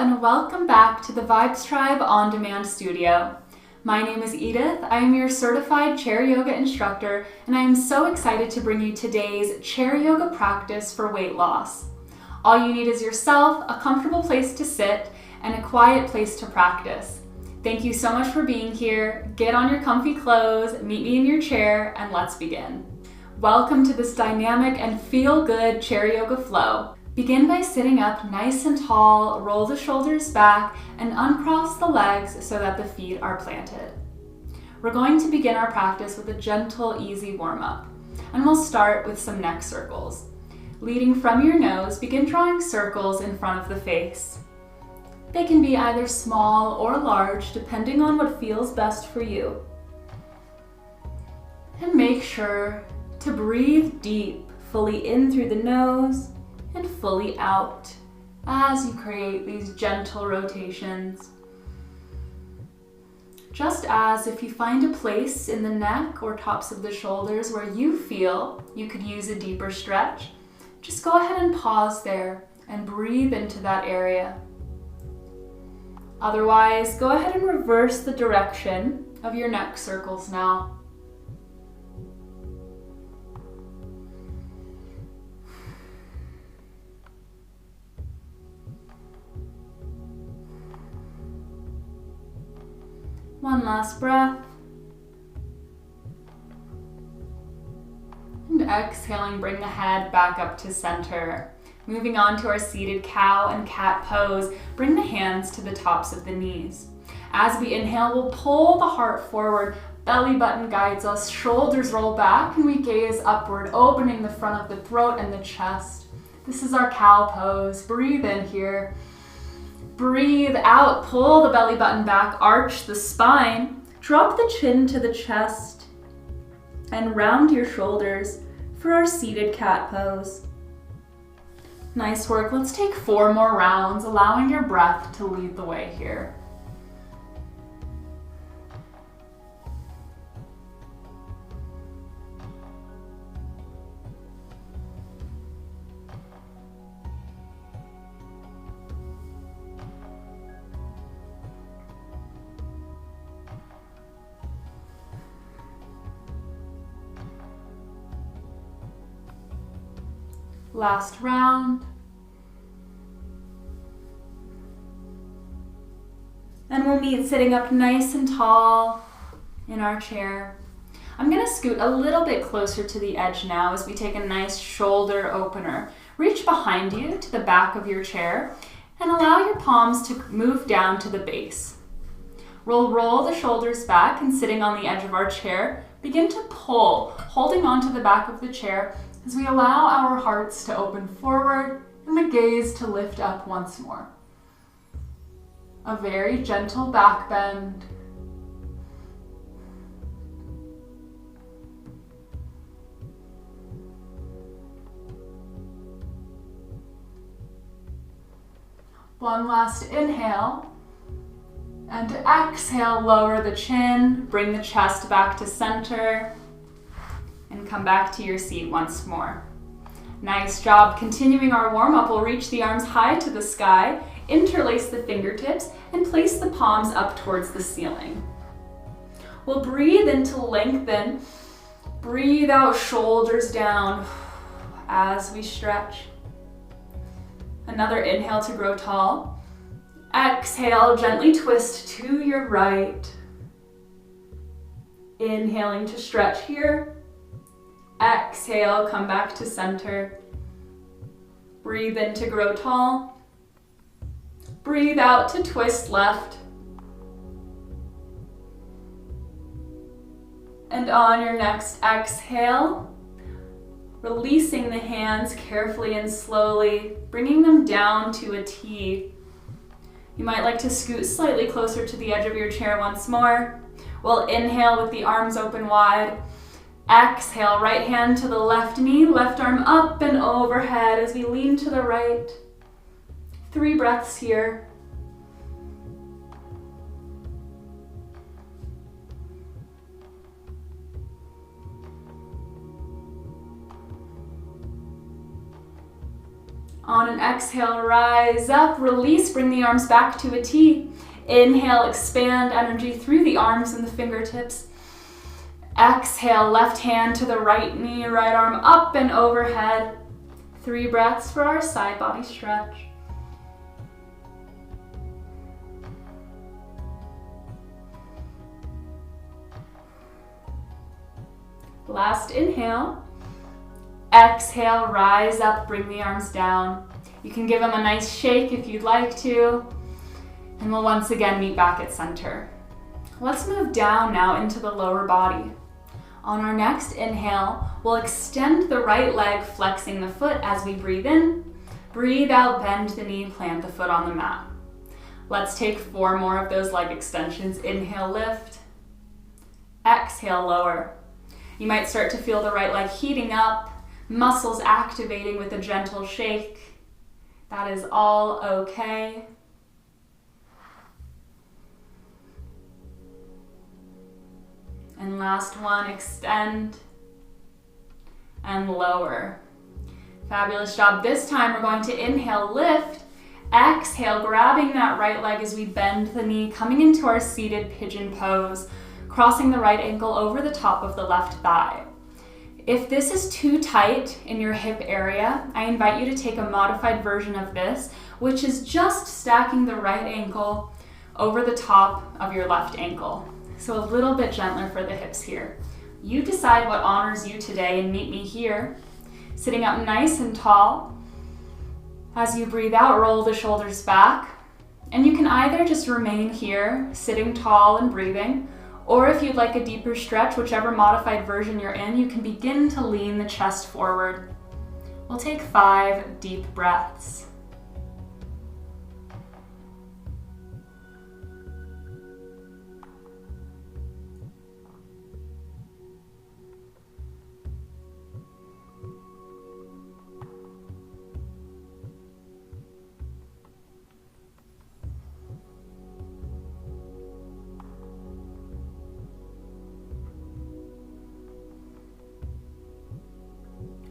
and welcome back to the Vibes Tribe On Demand Studio. My name is Edith. I am your certified chair yoga instructor, and I am so excited to bring you today's chair yoga practice for weight loss. All you need is yourself, a comfortable place to sit, and a quiet place to practice. Thank you so much for being here. Get on your comfy clothes, meet me in your chair, and let's begin. Welcome to this dynamic and feel-good chair yoga flow. Begin by sitting up nice and tall, roll the shoulders back, and uncross the legs so that the feet are planted. We're going to begin our practice with a gentle, easy warm-up, and we'll start with some neck circles. Leading from your nose, begin drawing circles in front of the face. They can be either small or large, depending on what feels best for you. And make sure to breathe deep, fully in through the nose, and fully out as you create these gentle rotations. Just as if you find a place in the neck or tops of the shoulders where you feel you could use a deeper stretch, just go ahead and pause there and breathe into that area. Otherwise, go ahead and reverse the direction of your neck circles now. One last breath. And exhaling, bring the head back up to center. Moving on to our seated cow and cat pose, bring the hands to the tops of the knees. As we inhale, we'll pull the heart forward, belly button guides us, shoulders roll back, and we gaze upward, opening the front of the throat and the chest. This is our cow pose. Breathe in here. Breathe out, pull the belly button back, arch the spine, drop the chin to the chest, and round your shoulders for our seated cat pose. Nice work. Let's take 4 more rounds, allowing your breath to lead the way here. Last round. And we'll meet sitting up nice and tall in our chair. I'm going to scoot a little bit closer to the edge now as we take a nice shoulder opener. Reach behind you to the back of your chair and allow your palms to move down to the base. We'll roll the shoulders back and sitting on the edge of our chair, begin to pull, holding onto the back of the chair as we allow our hearts to open forward and the gaze to lift up once more. A very gentle back bend. One last inhale. And exhale, lower the chin, bring the chest back to center, and come back to your seat once more. Nice job. Continuing our warm-up, we'll reach the arms high to the sky, interlace the fingertips, and place the palms up towards the ceiling. We'll breathe in to lengthen. Breathe out, shoulders down as we stretch. Another inhale to grow tall. Exhale, gently twist to your right. Inhaling to stretch here. Exhale, come back to center. Breathe in to grow tall. Breathe out to twist left. And on your next exhale, releasing the hands carefully and slowly, bringing them down to a T. You might like to scoot slightly closer to the edge of your chair once more. We'll inhale with the arms open wide. Exhale, right hand to the left knee, left arm up and overhead as we lean to the right. 3 breaths here. On an exhale, rise up, release, bring the arms back to a T. Inhale, expand energy through the arms and the fingertips. Exhale, left hand to the right knee, right arm up and overhead. 3 breaths for our side body stretch. Last inhale. Exhale, rise up, bring the arms down. You can give them a nice shake if you'd like to. And we'll once again meet back at center. Let's move down now into the lower body. On our next inhale, we'll extend the right leg, flexing the foot as we breathe in. Breathe out, bend the knee, plant the foot on the mat. Let's take 4 more of those leg extensions. Inhale, lift. Exhale, lower. You might start to feel the right leg heating up, muscles activating with a gentle shake. That is all okay. And last one, extend and lower. Fabulous job. This time we're going to inhale, lift, exhale, grabbing that right leg as we bend the knee, coming into our seated pigeon pose, crossing the right ankle over the top of the left thigh. If this is too tight in your hip area, I invite you to take a modified version of this, which is just stacking the right ankle over the top of your left ankle. So a little bit gentler for the hips here. You decide what honors you today and meet me here, sitting up nice and tall. As you breathe out, roll the shoulders back. And you can either just remain here, sitting tall and breathing, or if you'd like a deeper stretch, whichever modified version you're in, you can begin to lean the chest forward. We'll take 5 deep breaths.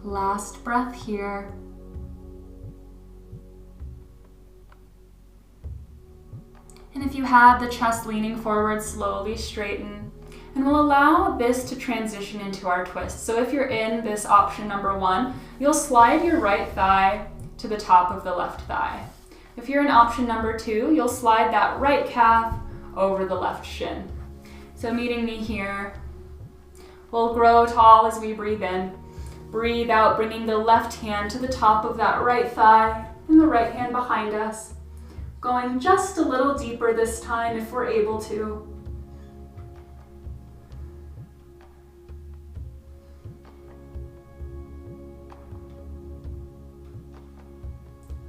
Last breath here. And if you have the chest leaning forward, slowly straighten. And we'll allow this to transition into our twist. So if you're in this option number 1, you'll slide your right thigh to the top of the left thigh. If you're in option number 2, you'll slide that right calf over the left shin. So meeting me here. We'll grow tall as we breathe in. Breathe out, bringing the left hand to the top of that right thigh and the right hand behind us. Going just a little deeper this time if we're able to.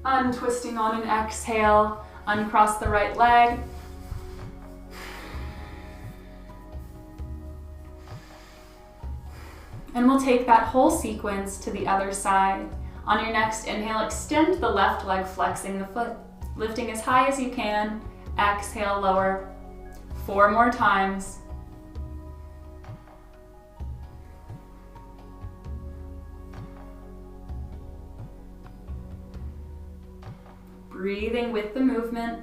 Untwisting on an exhale, uncross the right leg. And we'll take that whole sequence to the other side. On your next inhale, extend the left leg, flexing the foot, lifting as high as you can. Exhale, lower. 4 more times. Breathing with the movement.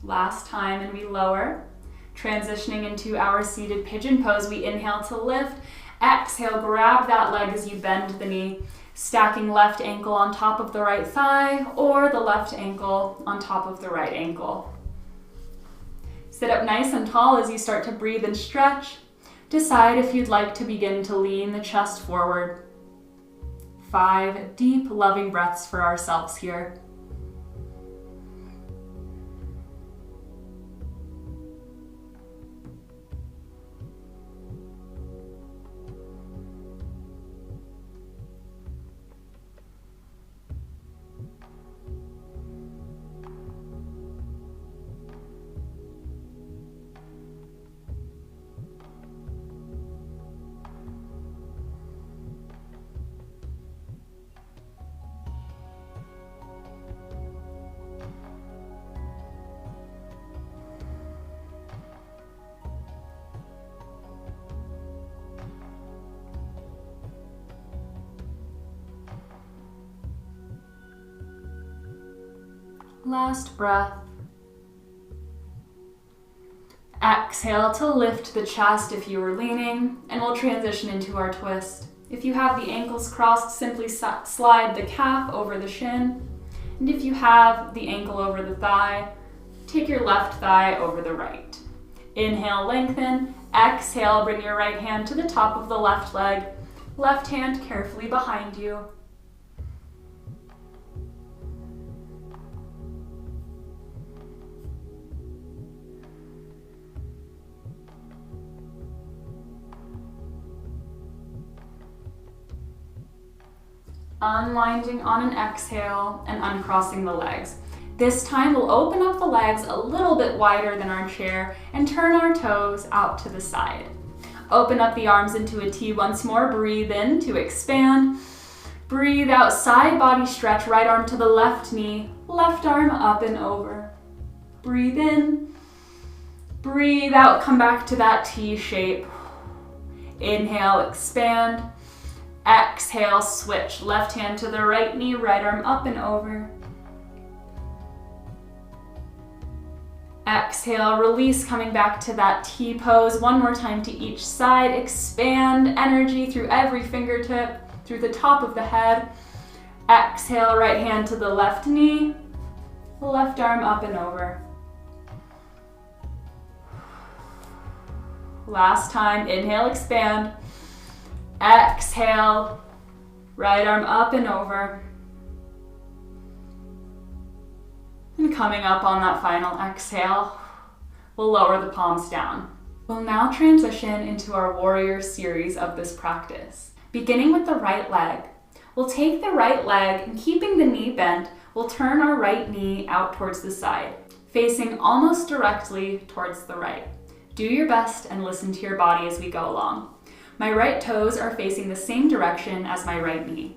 Last time, and we lower. Transitioning into our seated pigeon pose, we inhale to lift. Exhale, grab that leg as you bend the knee, stacking left ankle on top of the right thigh or the left ankle on top of the right ankle. Sit up nice and tall as you start to breathe and stretch. Decide if you'd like to begin to lean the chest forward. 5 deep, loving breaths for ourselves here. Last breath. Exhale to lift the chest if you were leaning, and we'll transition into our twist. If you have the ankles crossed, simply slide the calf over the shin. And if you have the ankle over the thigh, take your left thigh over the right. Inhale, lengthen. Exhale, bring your right hand to the top of the left leg. Left hand carefully behind you. Unwinding on an exhale and uncrossing the legs. This time we'll open up the legs a little bit wider than our chair and turn our toes out to the side. Open up the arms into a T once more. Breathe in to expand. Breathe out, side body stretch, right arm to the left knee, left arm up and over. Breathe in. Breathe out, come back to that T shape. Inhale, expand. Exhale, switch. Left hand to the right knee, right arm up and over. Exhale, release, coming back to that T pose. One more time to each side. Expand energy through every fingertip, through the top of the head. Exhale, right hand to the left knee, left arm up and over. Last time, inhale, expand. Exhale, right arm up and over. And coming up on that final exhale, we'll lower the palms down. We'll now transition into our warrior series of this practice. Beginning with the right leg, we'll take the right leg and keeping the knee bent, we'll turn our right knee out towards the side, facing almost directly towards the right. Do your best and listen to your body as we go along. My right toes are facing the same direction as my right knee.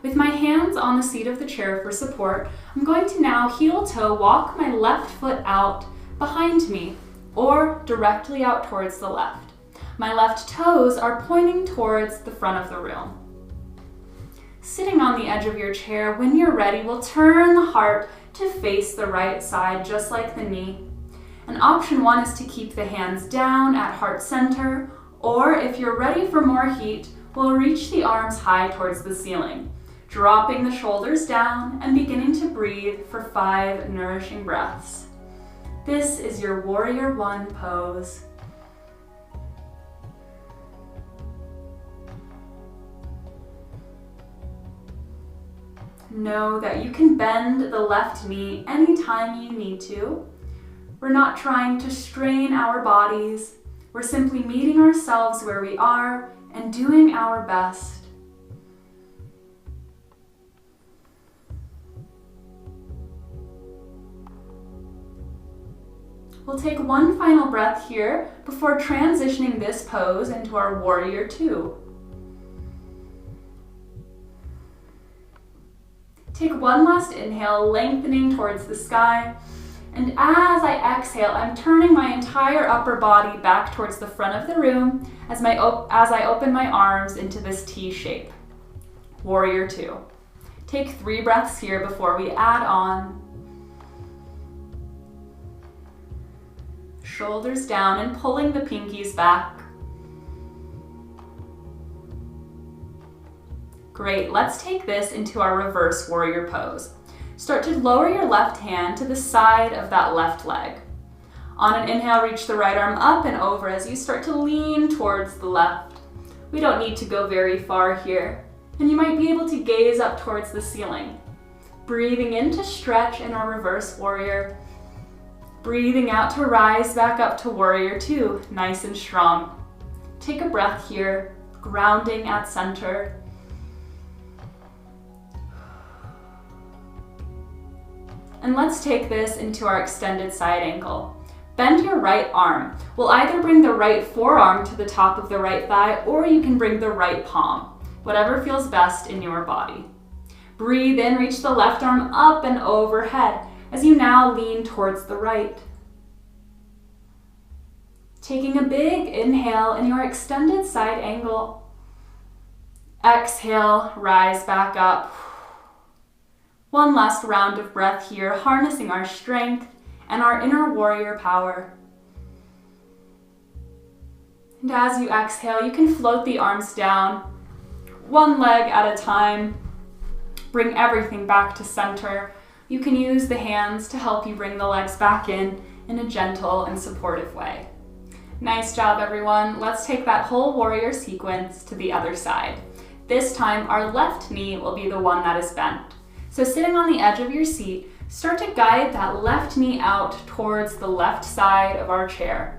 With my hands on the seat of the chair for support, I'm going to now heel-toe walk my left foot out behind me or directly out towards the left. My left toes are pointing towards the front of the room. Sitting on the edge of your chair, when you're ready, we'll turn the heart to face the right side, just like the knee. And option one is to keep the hands down at heart center, or if you're ready for more heat, we'll reach the arms high towards the ceiling, dropping the shoulders down and beginning to breathe for 5 nourishing breaths. This is your Warrior One pose. Know that you can bend the left knee anytime you need to. We're not trying to strain our bodies. We're simply meeting ourselves where we are and doing our best. We'll take one final breath here before transitioning this pose into our Warrior Two. Take one last inhale, lengthening towards the sky. And as I exhale, I'm turning my entire upper body back towards the front of the room as I open my arms into this T shape. Warrior Two. Take 3 breaths here before we add on. Shoulders down and pulling the pinkies back. Great, let's take this into our reverse warrior pose. Start to lower your left hand to the side of that left leg. On an inhale, reach the right arm up and over as you start to lean towards the left. We don't need to go very far here, and you might be able to gaze up towards the ceiling. Breathing in to stretch in our reverse warrior. Breathing out to rise back up to Warrior Two, nice and strong. Take a breath here, grounding at center. And let's take this into our extended side angle. Bend your right arm. We'll either bring the right forearm to the top of the right thigh, or you can bring the right palm, whatever feels best in your body. Breathe in, reach the left arm up and overhead as you now lean towards the right. Taking a big inhale in your extended side angle. Exhale, rise back up. One last round of breath here, harnessing our strength and our inner warrior power. And as you exhale, you can float the arms down, one leg at a time. Bring everything back to center. You can use the hands to help you bring the legs back in a gentle and supportive way. Nice job, everyone. Let's take that whole warrior sequence to the other side. This time, our left knee will be the one that is bent. So sitting on the edge of your seat, start to guide that left knee out towards the left side of our chair.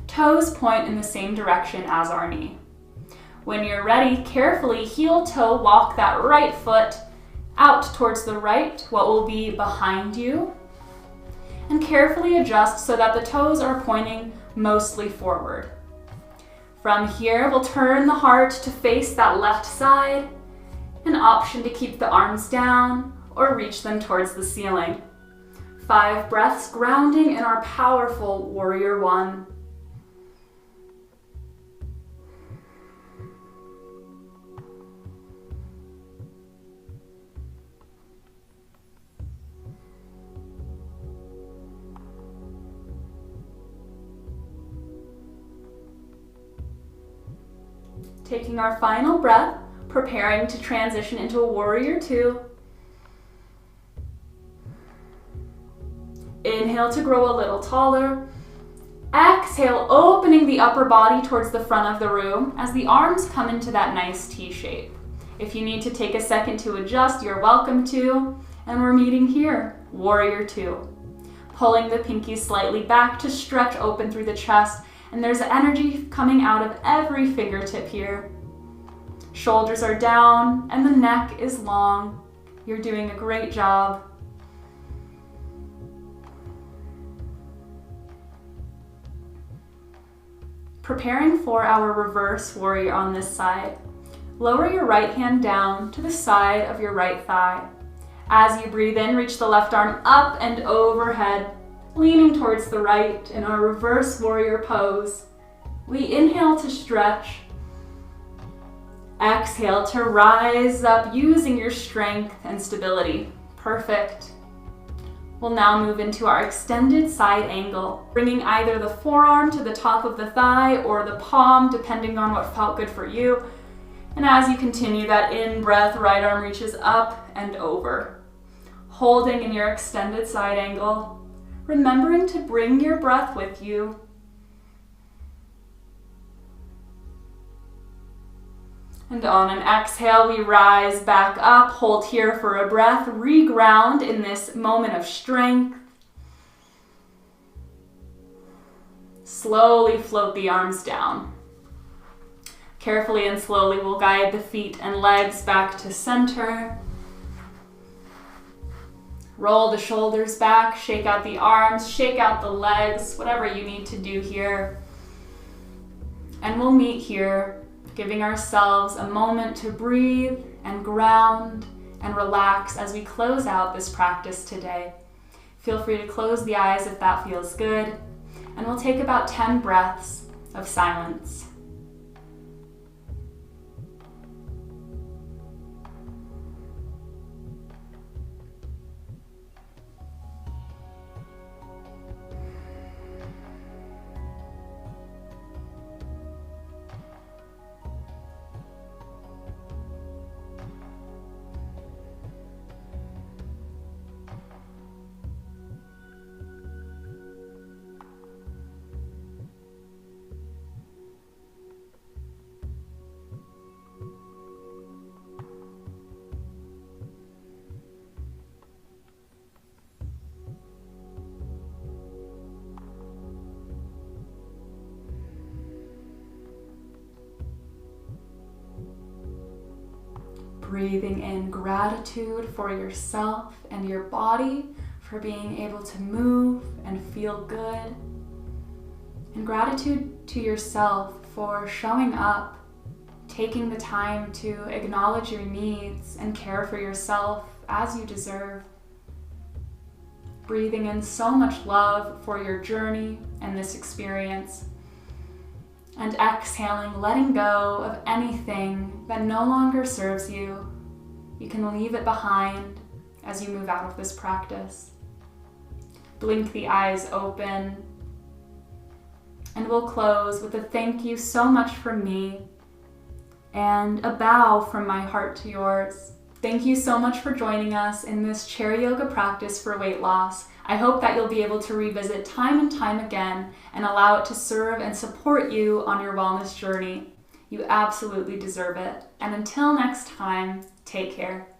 Toes point in the same direction as our knee. When you're ready, carefully heel toe walk that right foot out towards the right, what will be behind you, and carefully adjust so that the toes are pointing mostly forward. From here, we'll turn the heart to face that left side, an option to keep the arms down or reach them towards the ceiling. 5 breaths grounding in our powerful warrior one. Taking our final breath, preparing to transition into a warrior 2. Inhale to grow a little taller. Exhale, opening the upper body towards the front of the room as the arms come into that nice T shape. If you need to take a second to adjust, you're welcome to. And we're meeting here, warrior 2. Pulling the pinkies slightly back to stretch open through the chest. And there's energy coming out of every fingertip here. Shoulders are down and the neck is long. You're doing a great job. Preparing for our reverse warrior on this side. Lower your right hand down to the side of your right thigh. As you breathe in, reach the left arm up and overhead, leaning towards the right in our reverse warrior pose. We inhale to stretch. Exhale to rise up using your strength and stability. Perfect. We'll now move into our extended side angle, bringing either the forearm to the top of the thigh or the palm, depending on what felt good for you. And as you continue that in breath, right arm reaches up and over. Holding in your extended side angle. Remembering to bring your breath with you. And on an exhale, we rise back up, hold here for a breath, reground in this moment of strength. Slowly float the arms down. Carefully and slowly, we'll guide the feet and legs back to center. Roll the shoulders back, shake out the arms, shake out the legs, whatever you need to do here. And we'll meet here, giving ourselves a moment to breathe and ground and relax as we close out this practice today. Feel free to close the eyes if that feels good. And we'll take about 10 breaths of silence. Breathing in gratitude for yourself and your body for being able to move and feel good. And gratitude to yourself for showing up, taking the time to acknowledge your needs and care for yourself as you deserve. Breathing in so much love for your journey and this experience. And exhaling, letting go of anything that no longer serves you. You can leave it behind as you move out of this practice. Blink the eyes open, and we'll close with a thank you so much from me and a bow from my heart to yours. Thank you so much for joining us in this chair yoga practice for weight loss. I hope that you'll be able to revisit time and time again and allow it to serve and support you on your wellness journey. You absolutely deserve it. And until next time, take care.